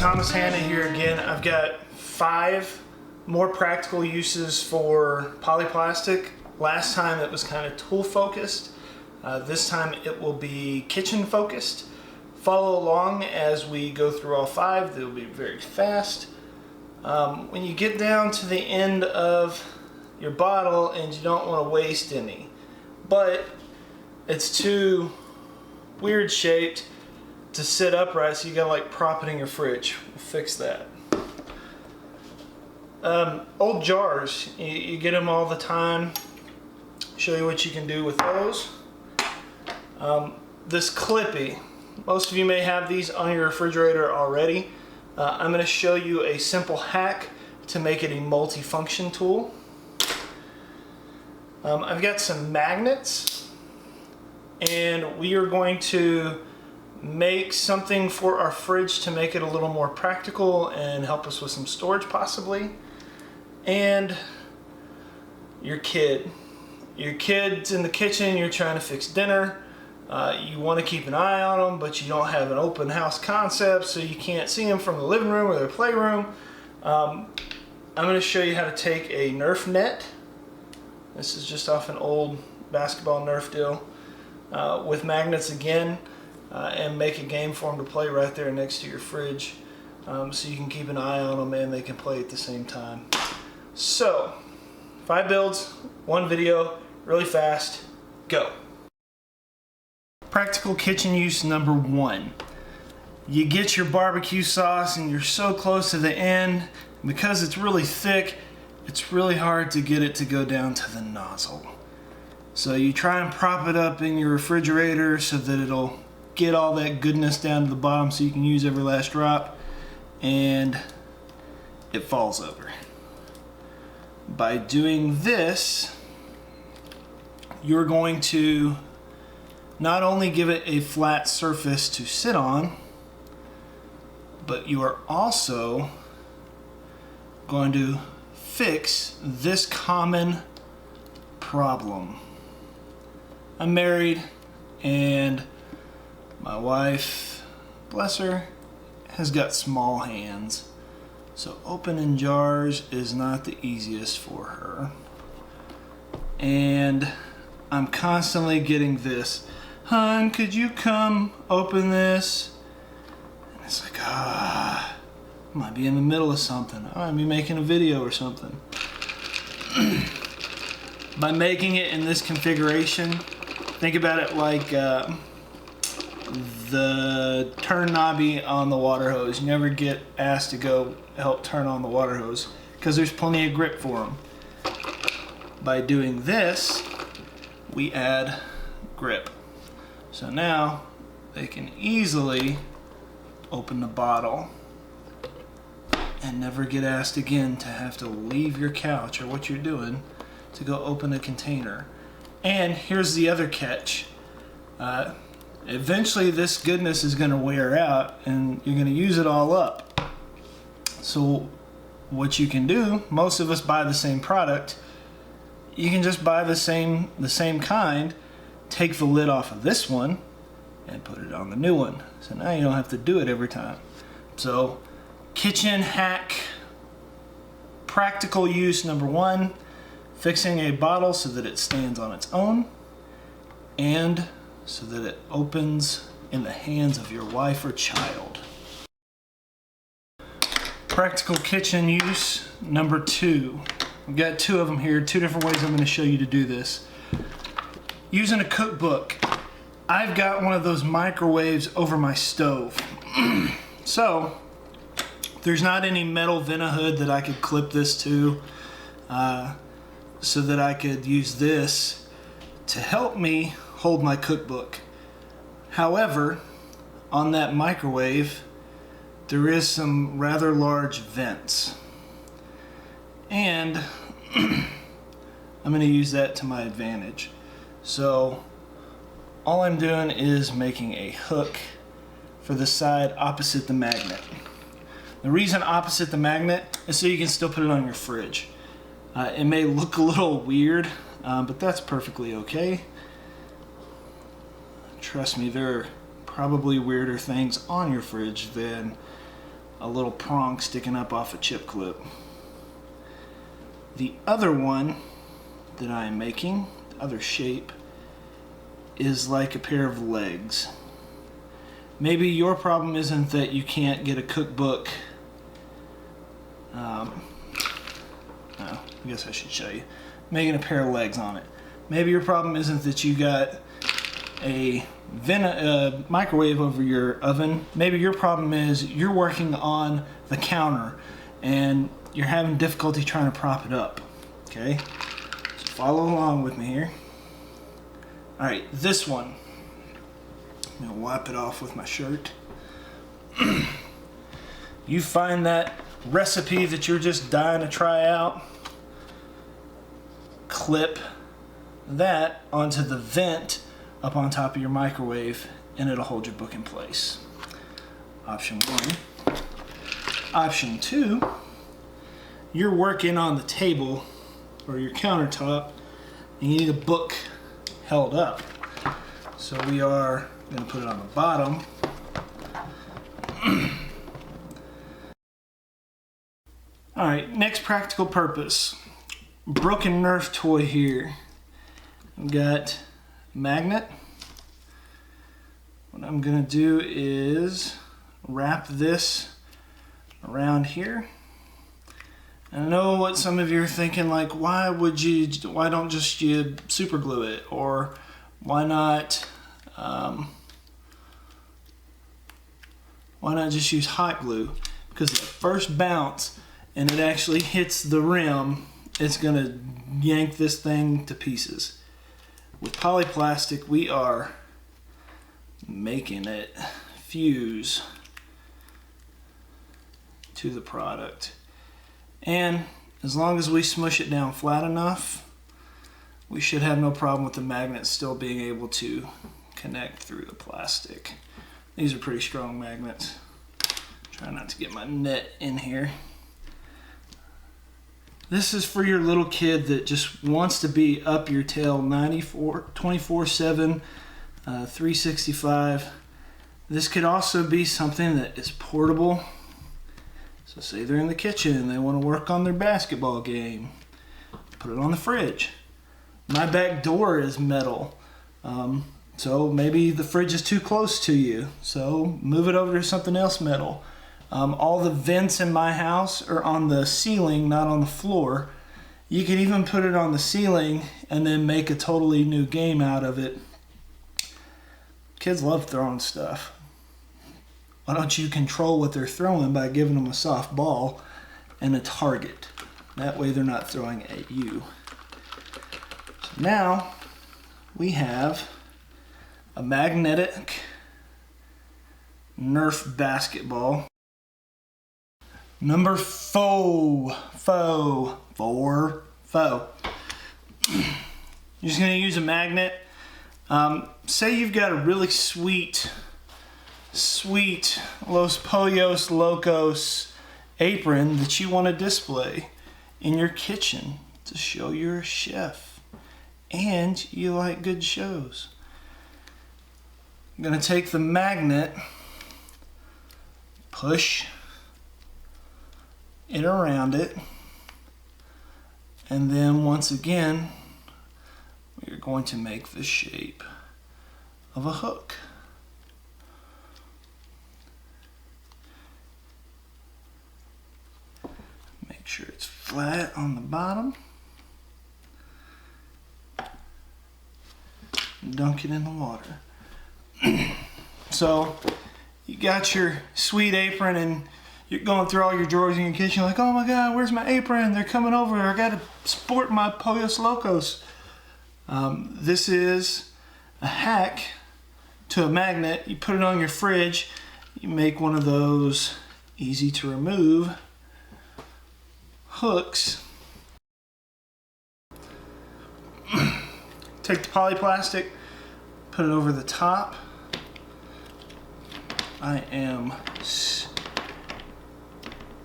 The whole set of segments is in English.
Thomas Hanna here again. I've got 5 more practical uses for polyplastic. Last time it was kind of tool focused. This time it will be kitchen focused. Follow along as we go through all 5. They'll be very fast. When you get down to the end of your bottle and you don't want to waste any, but it's too weird shaped to sit upright, so you gotta like prop it in your fridge. We'll fix that. Old jars, you get them all the time. Show you what you can do with those. This Clippy, most of you may have these on your refrigerator already. I'm going to show you a simple hack to make it a multi-function tool. I've got some magnets, and we are going to make something for our fridge to make it a little more practical and help us with some storage possibly. And your kid's in the kitchen, you're trying to fix dinner. You want to keep an eye on them, but you don't have an open house concept, so you can't see them from the living room or their playroom. I'm going to show you how to take a Nerf net. This is just off an old basketball Nerf deal with magnets again, and make a game for them to play right there next to your fridge, so you can keep an eye on them and they can play at the same time. So 5 builds, 1 video, really fast, go. Practical kitchen use number 1. You get your barbecue sauce and you're so close to the end. Because it's really thick, it's really hard to get it to go down to the nozzle. So you try and prop it up in your refrigerator so that it'll get all that goodness down to the bottom so you can use every last drop, and it falls over. By doing this, you're going to not only give it a flat surface to sit on, but you are also going to fix this common problem. I'm married, and my wife, bless her, has got small hands. So opening jars is not the easiest for her. And I'm constantly getting this, "Hun, could you come open this?" And it's like, I might be in the middle of something. I might be making a video or something. By making it in this configuration, think about it like the turn knobby on the water hose. You never get asked to go help turn on the water hose because there's plenty of grip for them. By doing this, we add grip. So now they can easily open the bottle and never get asked again to have to leave your couch or what you're doing to go open a container. And here's the other catch. Eventually this goodness is going to wear out and you're going to use it all up. So what you can do, most of us buy the same product. You can just buy the same kind, take the lid off of this one and put it on the new one. So now you don't have to do it every time. So kitchen hack, practical use number 1, fixing a bottle so that it stands on its own and so that it opens in the hands of your wife or child. Practical kitchen use number 2. We've got 2 of them here, 2 different ways I'm going to show you to do this. Using a cookbook. I've got one of those microwaves over my stove. So there's not any metal vena hood that I could clip this to, so that I could use this to help me hold my cookbook. However, on that microwave there is some rather large vents, and I'm going to use that to my advantage. So all I'm doing is making a hook for the side opposite the magnet. The reason opposite the magnet is so you can still put it on your fridge. It may look a little weird, but that's perfectly okay. Trust me, there are probably weirder things on your fridge than a little prong sticking up off a chip clip. The other one that I am making, the other shape, is like a pair of legs. Maybe your problem isn't that you can't get a cookbook. No, I guess I should show you. Making a pair of legs on it. Maybe your problem isn't that you got a microwave over your oven. Maybe your problem is you're working on the counter and you're having difficulty trying to prop it up. Okay? So follow along with me here. Alright, this one. I'm going to wipe it off with my shirt. You find that recipe that you're just dying to try out, clip that onto the vent up on top of your microwave and it'll hold your book in place. Option 1. Option 2, you're working on the table or your countertop and you need a book held up. So we are going to put it on the bottom. Alright, next practical purpose. Broken Nerf toy here. I've got a magnet. What I'm going to do is wrap this around here. And I know what some of you are thinking, like, why don't just you super glue it, or why not just use hot glue? Because the first bounce and it actually hits the rim, it's gonna yank this thing to pieces. With polyplastic, we are making it fuse to the product. And as long as we smush it down flat enough, we should have no problem with the magnet still being able to connect through the plastic. These are pretty strong magnets. Try not to get my net in here. This is for your little kid that just wants to be up your tail 24/7, 365. This could also be something that is portable. So say they're in the kitchen and they want to work on their basketball game. Put it on the fridge. My back door is metal. So maybe the fridge is too close to you. So move it over to something else metal. All the vents in my house are on the ceiling, not on the floor. You can even put it on the ceiling and then make a totally new game out of it. Kids love throwing stuff. Why don't you control what they're throwing by giving them a soft ball and a target? That way they're not throwing at you. So now we have a magnetic Nerf basketball. Number 4. You're just going to use a magnet. Say you've got a really sweet Los Pollos Locos apron that you want to display in your kitchen to show you're a chef and you like good shows. I'm going to take the magnet, push it around it, and then once again we're going to make the shape of a hook. Make sure it's flat on the bottom. Dunk it in the water. So you got your sweet apron and you're going through all your drawers in your kitchen, like, oh my God, where's my apron? They're coming over. I gotta sport my Pollos Locos. This is a hack to a magnet. You put it on your fridge. You make one of those easy to remove hooks. Take the polyplastic, put it over the top. I am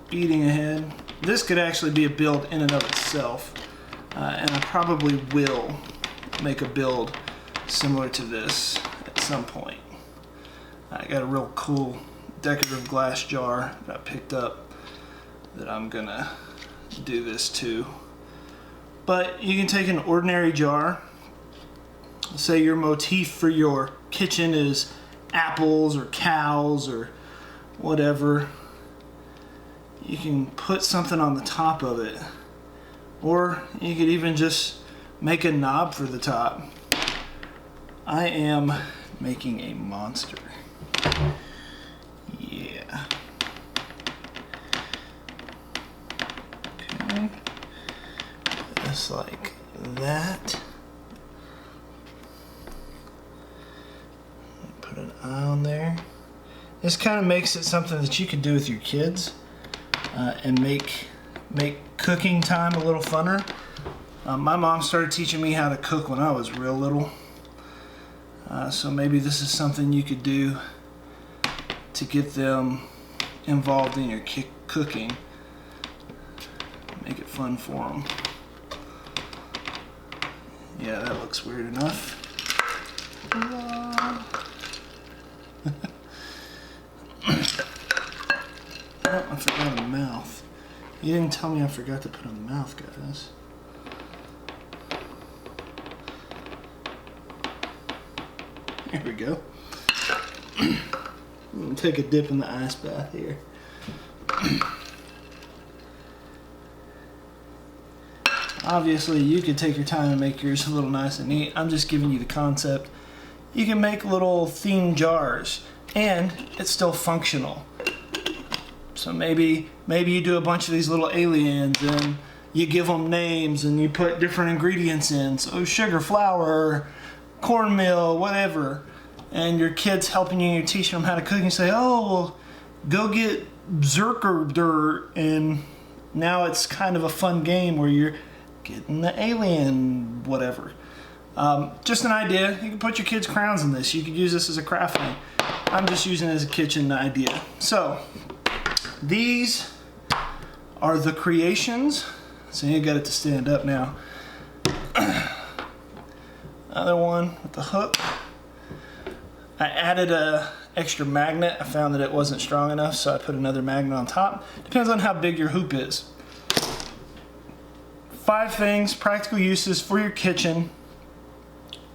speeding ahead. This could actually be a build in and of itself, and I probably will make a build similar to this at some point. I got a real cool decorative glass jar that I picked up that I'm gonna do this to. But you can take an ordinary jar. Say your motif for your kitchen is apples or cows or whatever. You can put something on the top of it. Or you could even just make a knob for the top. I am making a monster. Yeah. Okay. Just like that. Put an eye on there. This kind of makes it something that you can do with your kids and make cooking time a little funner. My mom started teaching me how to cook when I was real little. So maybe this is something you could do to get them involved in your cooking. Make it fun for them. Yeah, that looks weird enough. Oh, I forgot a mouth. You didn't tell me I forgot to put a mouth, guys. There we go. I'm gonna take a dip in the ice bath here. Obviously, you could take your time and make yours a little nice and neat. I'm just giving you the concept. You can make little themed jars, and it's still functional. So maybe you do a bunch of these little aliens, and you give them names, and you put different ingredients in. So sugar, flour, cornmeal, whatever. And your kid's helping you, you're teaching them how to cook, and you say, oh, well, go get Zerker dirt, and now it's kind of a fun game where you're getting the alien whatever. Just an idea. You can put your kids' crowns in this. You could use this as a craft thing. I'm just using it as a kitchen idea. So these are the creations. So you got it to stand up now. Another one with the hook. I added a extra magnet. I found that it wasn't strong enough, so I put another magnet on top. Depends on how big your hoop is. 5 things, practical uses for your kitchen.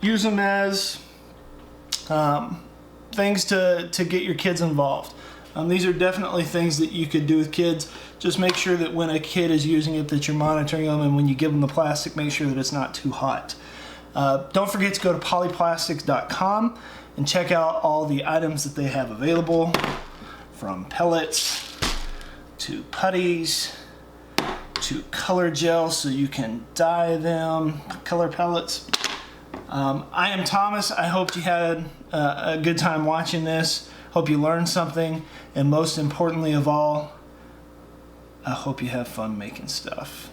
Use them as things to get your kids involved. These are definitely things that you could do with kids. Just make sure that when a kid is using it that you're monitoring them, and when you give them the plastic, make sure that it's not too hot. Don't forget to go to polyplastics.com and check out all the items that they have available, from pellets to putties to color gel so you can dye them, color pellets. I am Thomas. I hope you had a good time watching this. Hope you learned something, and most importantly of all, I hope you have fun making stuff.